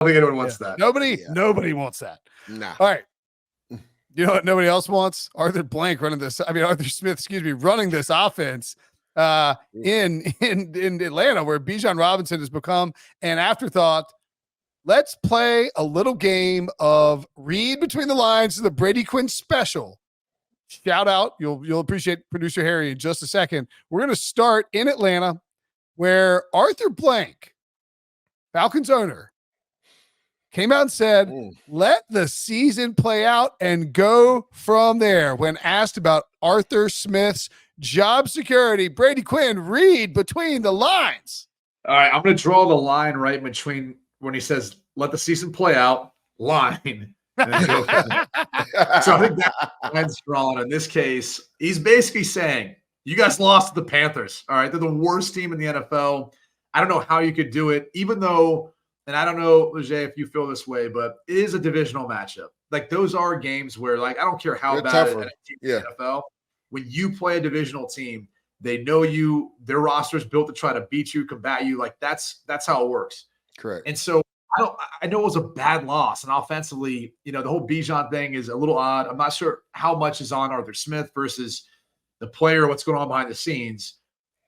think anyone wants that. Nobody wants that. Nah. All right. You know what nobody else wants? Arthur Smith, running this offense in Atlanta, where Bijan Robinson has become an afterthought. Let's play a little game of read between the lines of the Brady Quinn special. Shout out. You'll appreciate producer Harry in just a second. We're going to start in Atlanta, where Arthur Blank, Falcons owner, came out and said, let the season play out and go from there. When asked about Arthur Smith's job security, Brady Quinn, read between the lines. All right, I'm going to draw the line right between when he says, let the season play out, line. And then go from there. So I think that line's drawn. In this case, he's basically saying, you guys lost to the Panthers. All right, they're the worst team in the NFL. I don't know how you could do it, even though – and I don't know, Leger, if you feel this way, but it is a divisional matchup. Like, those are games where, like, I don't care how bad a team in the NFL, when you play a divisional team, they know you, their roster is built to try to beat you, combat you. Like, that's how it works. Correct. And so I know it was a bad loss. And offensively, the whole Bijan thing is a little odd. I'm not sure how much is on Arthur Smith versus the player, what's going on behind the scenes.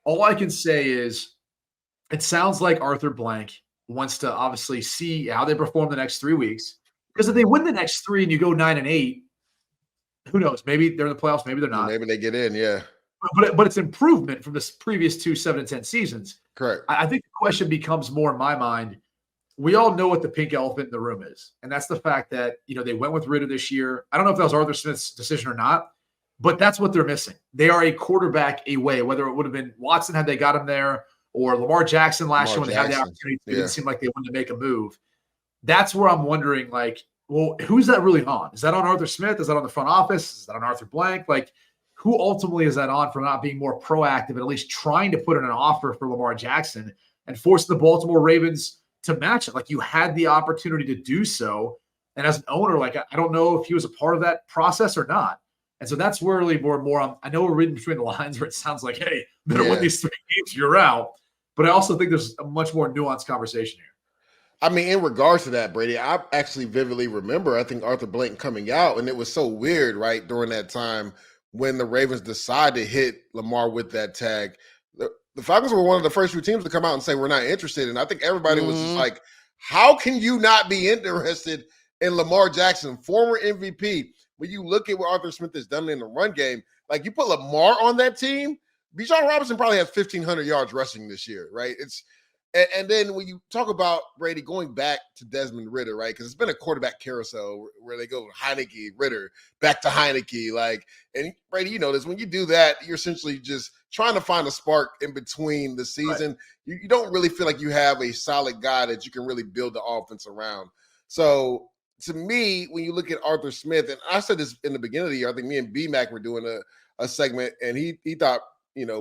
All I can say is it sounds like Arthur Blank wants to obviously see how they perform the next 3 weeks. Because if they win the next 3 and you go 9-8, who knows? Maybe they're in the playoffs, maybe they're not. Maybe they get in, yeah. But it's improvement from the previous 2 7-10 seasons. Correct. I think the question becomes more in my mind. We all know what the pink elephant in the room is, and that's the fact that they went with Ridder this year. I don't know if that was Arthur Smith's decision or not, but that's what they're missing. They are a quarterback away. Whether it would have been Watson had they got him there, or Lamar Jackson last year when they had the opportunity, it didn't seem like they wanted to make a move. That's where I'm wondering, like, well, who's that really on? Is that on Arthur Smith? Is that on the front office? Is that on Arthur Blank? Like, who ultimately is that on for not being more proactive and at least trying to put in an offer for Lamar Jackson and force the Baltimore Ravens to match it? Like, you had the opportunity to do so. And as an owner, like, I don't know if he was a part of that process or not. And so that's where really more I know we're reading between the lines where it sounds like, hey, better win these 3 games, you're out. But I also think there's a much more nuanced conversation here. I mean, in regards to that, Brady, I actually vividly remember, I think, Arthur Blank coming out, and it was so weird, right, during that time when the Ravens decided to hit Lamar with that tag. The Falcons were one of the first few teams to come out and say, we're not interested. And I think everybody was just like, how can you not be interested in Lamar Jackson, former MVP? When you look at what Arthur Smith has done in the run game, like, you put Lamar on that team, Bijan Robinson probably has 1,500 yards rushing this year, right? And then when you talk about, Brady, going back to Desmond Ridder, right? Because it's been a quarterback carousel where they go Heineke, Ridder, back to Heineke. Like, and Brady, you know this, when you do that, you're essentially just trying to find a spark in between the season. Right. You don't really feel like you have a solid guy that you can really build the offense around. So to me, when you look at Arthur Smith, and I said this in the beginning of the year, I think me and B-Mac were doing a segment, and he thought,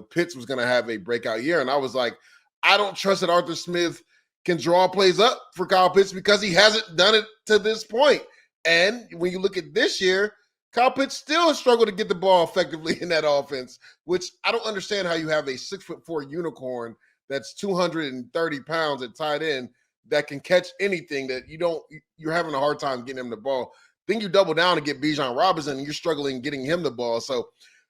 Pitts was going to have a breakout year. And I was like, I don't trust that Arthur Smith can draw plays up for Kyle Pitts because he hasn't done it to this point. And when you look at this year, Kyle Pitts still has struggled to get the ball effectively in that offense, which I don't understand how you have a 6'4" unicorn that's 230 pounds at tight end that can catch anything that you're having a hard time getting him the ball. Then you double down and get Bijan Robinson and you're struggling getting him the ball. So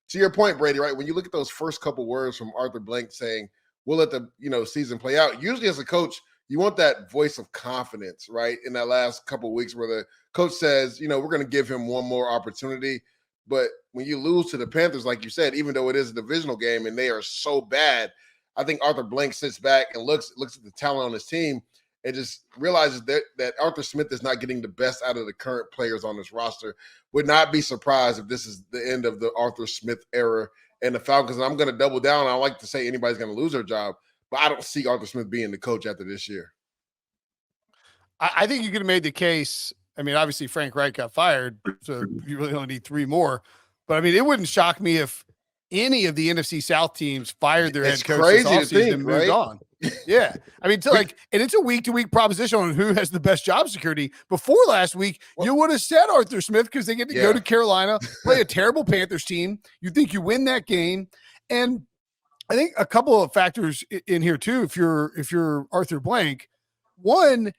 to your point, Brady, right, when you look at those first couple words from Arthur Blank saying, we'll let the season play out, usually as a coach, you want that voice of confidence, right, in that last couple of weeks where the coach says, we're going to give him one more opportunity. But when you lose to the Panthers, like you said, even though it is a divisional game and they are so bad, I think Arthur Blank sits back and looks at the talent on his team and just realizes that Arthur Smith is not getting the best out of the current players on this roster. Would not be surprised if this is the end of the Arthur Smith era and the Falcons. And I'm going to double down. I don't like to say anybody's going to lose their job, but I don't see Arthur Smith being the coach after this year. I think you could have made the case. I mean, obviously Frank Reich got fired, so you really only need 3 more. But I mean, it wouldn't shock me if any of the NFC South teams fired their head coach this offseason and moved on. Yeah. I mean, and it's a week-to-week proposition on who has the best job security. Before last week, you would have said Arthur Smith because they get to go to Carolina, play a terrible Panthers team. You think you win that game. And I think a couple of factors in here too, if you're Arthur Blank. One,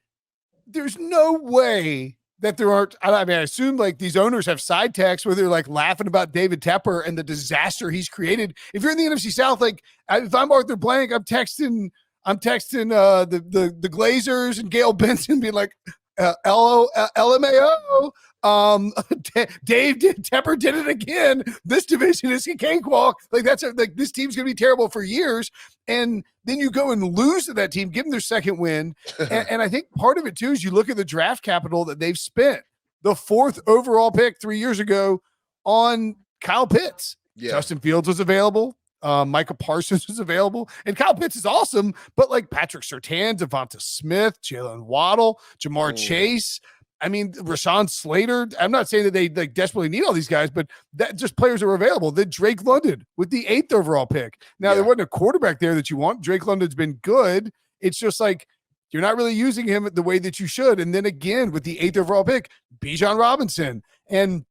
there's no way that there aren't. I mean, I assume like these owners have side texts where they're like laughing about David Tepper and the disaster he's created. If you're in the NFC South, like if I'm Arthur Blank, I'm texting the Glazers and Gail Benson being like, LMAO. Tepper did it again. This division is a cakewalk. Like like this team's gonna be terrible for years. And then you go and lose to that team, give them their second win. And I think part of it too is you look at the draft capital that they've spent. The 4th overall pick 3 years ago on Kyle Pitts. Yeah. Justin Fields was available. Micah Parsons was available, and Kyle Pitts is awesome. But like Patrick Surtain, Devonta Smith, Jalen Waddle, Jamar Chase. I mean, Rashawn Slater. I'm not saying that they like desperately need all these guys, but that just players that were available. Then Drake London with the 8th overall pick. Now there wasn't a quarterback there that you want. Drake London's been good. It's just like you're not really using him the way that you should. And then again with the 8th overall pick, Bijan Robinson, and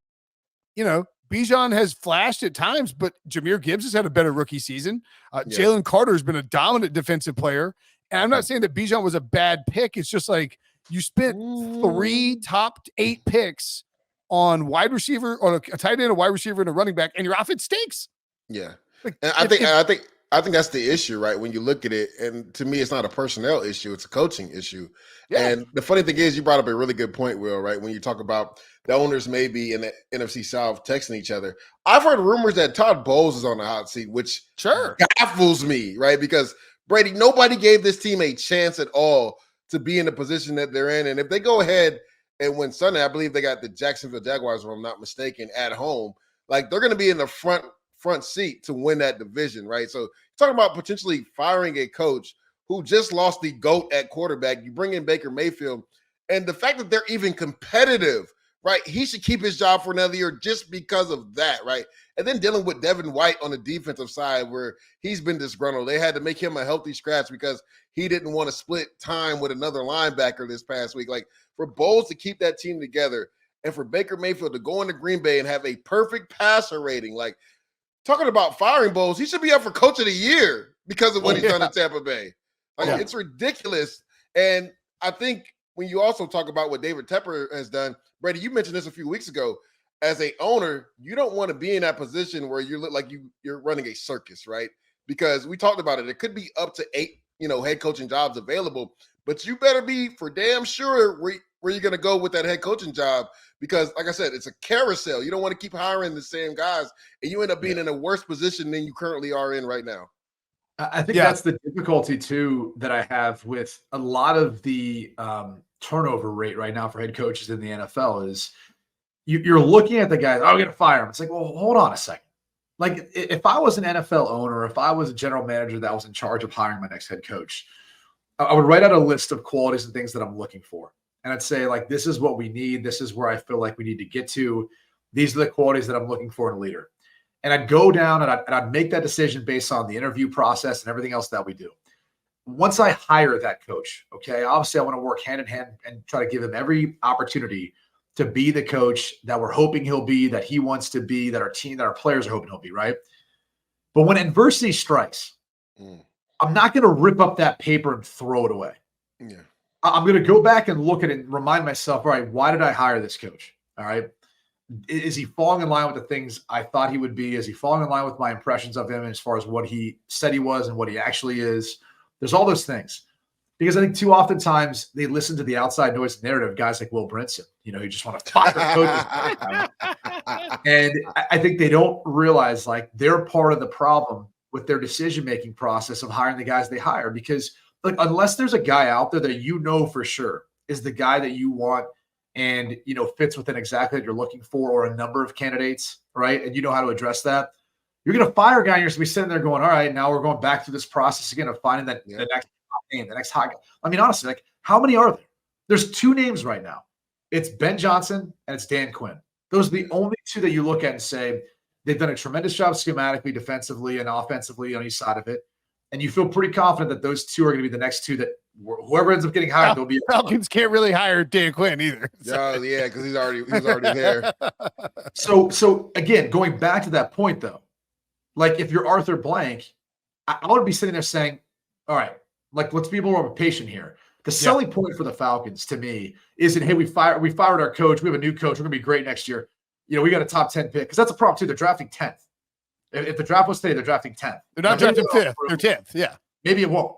Bijan has flashed at times, but Jahmyr Gibbs has had a better rookie season. Jalen Carter has been a dominant defensive player. And I'm not saying that Bijan was a bad pick. It's just like you spent 3 top 8 picks on wide receiver, on a tight end, a wide receiver, and a running back, and your offense stinks. Yeah. Like, And I think that's the issue, right? When you look at it, and to me, it's not a personnel issue; it's a coaching issue. Yeah. And the funny thing is, you brought up a really good point, Will. Right? When you talk about the owners maybe in the NFC South texting each other, I've heard rumors that Todd Bowles is on the hot seat, which baffles me, right? Because Brady, nobody gave this team a chance at all to be in the position that they're in, and if they go ahead and win Sunday, I believe they got the Jacksonville Jaguars, if I'm not mistaken, at home. Like they're going to be in the front seat to win that division, right? So talking about potentially firing a coach who just lost the GOAT at quarterback. You bring in Baker Mayfield, and the fact that they're even competitive, right? He should keep his job for another year just because of that, right? And then dealing with Devin White on the defensive side where he's been disgruntled. They had to make him a healthy scratch because he didn't want to split time with another linebacker this past week. Like for Bowles to keep that team together and for Baker Mayfield to go into Green Bay and have a perfect passer rating, like talking about firing Bowles, he should be up for coach of the year because of what he's done in Tampa Bay. Like it's ridiculous. And I think when you also talk about what David Tepper has done, Brady, you mentioned this a few weeks ago. As a owner, you don't want to be in that position where you look like you're running a circus, right? Because we talked about it. It could be up to 8, head coaching jobs available, but you better be for damn sure where you're going to go with that head coaching job. Because like I said, it's a carousel. You don't want to keep hiring the same guys and you end up being in a worse position than you currently are in right now. I think that's the difficulty too that I have with a lot of the turnover rate right now for head coaches in the NFL is you're looking at the guys, I'm going to fire him. It's like, well, hold on a second. Like if I was an NFL owner, if I was a general manager that was in charge of hiring my next head coach, I would write out a list of qualities and things that I'm looking for. And I'd say like, this is what we need. This is where I feel like we need to get to. These are the qualities that I'm looking for in a leader. And I'd go down and I'd make that decision based on the interview process and everything else that we do. Once I hire that coach, okay, obviously I want to work hand in hand and try to give him every opportunity to be the coach that we're hoping he'll be, that he wants to be, that our team, that our players are hoping he'll be, right? But when adversity strikes, I'm not going to rip up that paper and throw it away. Yeah. I'm going to go back and look at it and remind myself, all right, why did I hire this coach? All right. Is he falling in line with the things I thought he would be? Is he falling in line with my impressions of him as far as what he said he was and what he actually is? There's all those things. Because I think too oftentimes they listen to the outside noise narrative, guys like Will Brinson, you just want to fire coaches. And I think they don't realize like they're part of the problem with their decision-making process of hiring the guys they hire. Because like, unless there's a guy out there that for sure is the guy that you want and, fits within exactly what you're looking for or a number of candidates, right? And you know how to address that. You're going to fire a guy and you're going to be sitting there going, all right, now we're going back through this process again of finding the next name, the next hot guy. I mean, honestly, like how many are there? There's 2 names right now. It's Ben Johnson and it's Dan Quinn. Those are the only 2 that you look at and say they've done a tremendous job schematically, defensively, and offensively on each side of it. And you feel pretty confident that those 2 are going to be the next 2 that whoever ends up getting hired, they'll be. Falcons can't really hire Dan Quinn either. Oh yeah, because he was already there. So again, going back to that point though, like if you're Arthur Blank, I would be sitting there saying, all right, like let's be more patient here. The selling point for the Falcons to me isn't, hey, we fired our coach. We have a new coach. We're going to be great next year. We got a top 10 pick, because that's a problem too. They're drafting 10th. If the draft was today, they're drafting 10th. They're not drafting 5th. They're 10th. Yeah. Maybe it won't.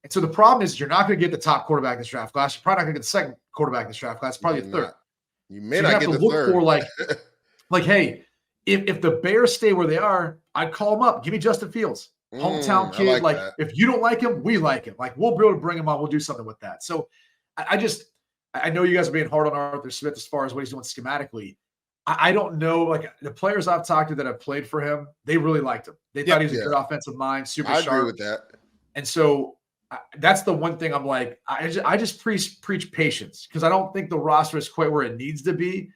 And so the problem is you're not going to get the top quarterback in this draft class. You're probably not going to get the second quarterback in this draft class. Probably the third. You may not get the third. For like, hey, if the Bears stay where they are, I'd call them up. Give me Justin Fields, hometown kid. Like if you don't like him, we like him. Like we'll be able to bring him on. We'll do something with that. So I know you guys are being hard on Arthur Smith as far as what he's doing schematically. I don't know. Like the players I've talked to that have played for him, they really liked him. They thought he was a good offensive mind, super sharp. I agree with that. And so that's the one thing I'm like, I just preach patience, because I don't think the roster is quite where it needs to be.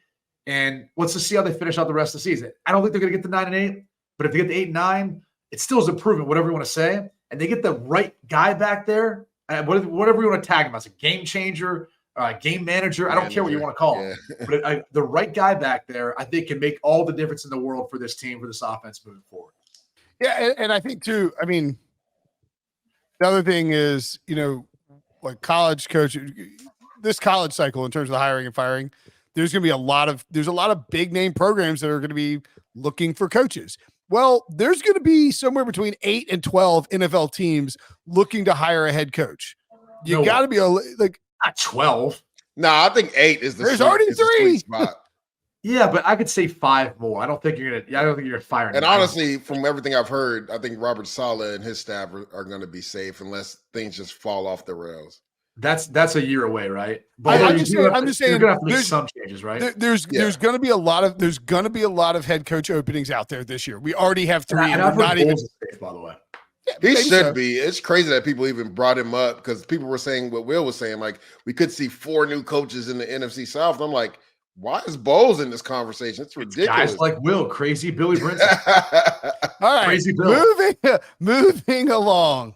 And let's just see how they finish out the rest of the season. I don't think they're going to get the 9-8, but if they get the 8-9, it still is improvement, whatever you want to say. And they get the right guy back there, whatever you want to tag him as, a game changer, game manager. I don't care what you want to call him. But the right guy back there, I think, can make all the difference in the world for this team, for this offense moving forward. Yeah, and I think too, I mean, the other thing is, like college coach, this college cycle in terms of the hiring and firing, there's going to be a lot of big name programs that are going to be looking for coaches. Well, there's going to be somewhere between 8 and 12 NFL teams looking to hire a head coach. You got to be like not 12. No, I think 8 is the. There's already 3. Spot. Yeah, but I could say 5 more. I don't think you're gonna fire. And honestly, from everything I've heard, I think Robert Saleh and his staff are going to be safe unless things just fall off the rails. That's a year away, right? But I'm just saying you're gonna have to make some changes, right? There's going to be a lot of head coach openings out there this year. We already have 3, and I've not even safe, by the way. Yeah, he should be. It's crazy that people even brought him up, because people were saying what Will was saying, like we could see 4 new coaches in the NFC South. And I'm like, why is Bowles in this conversation? It's ridiculous. Guys like Will, crazy Billy Brinson. All right, crazy Bill. Moving along.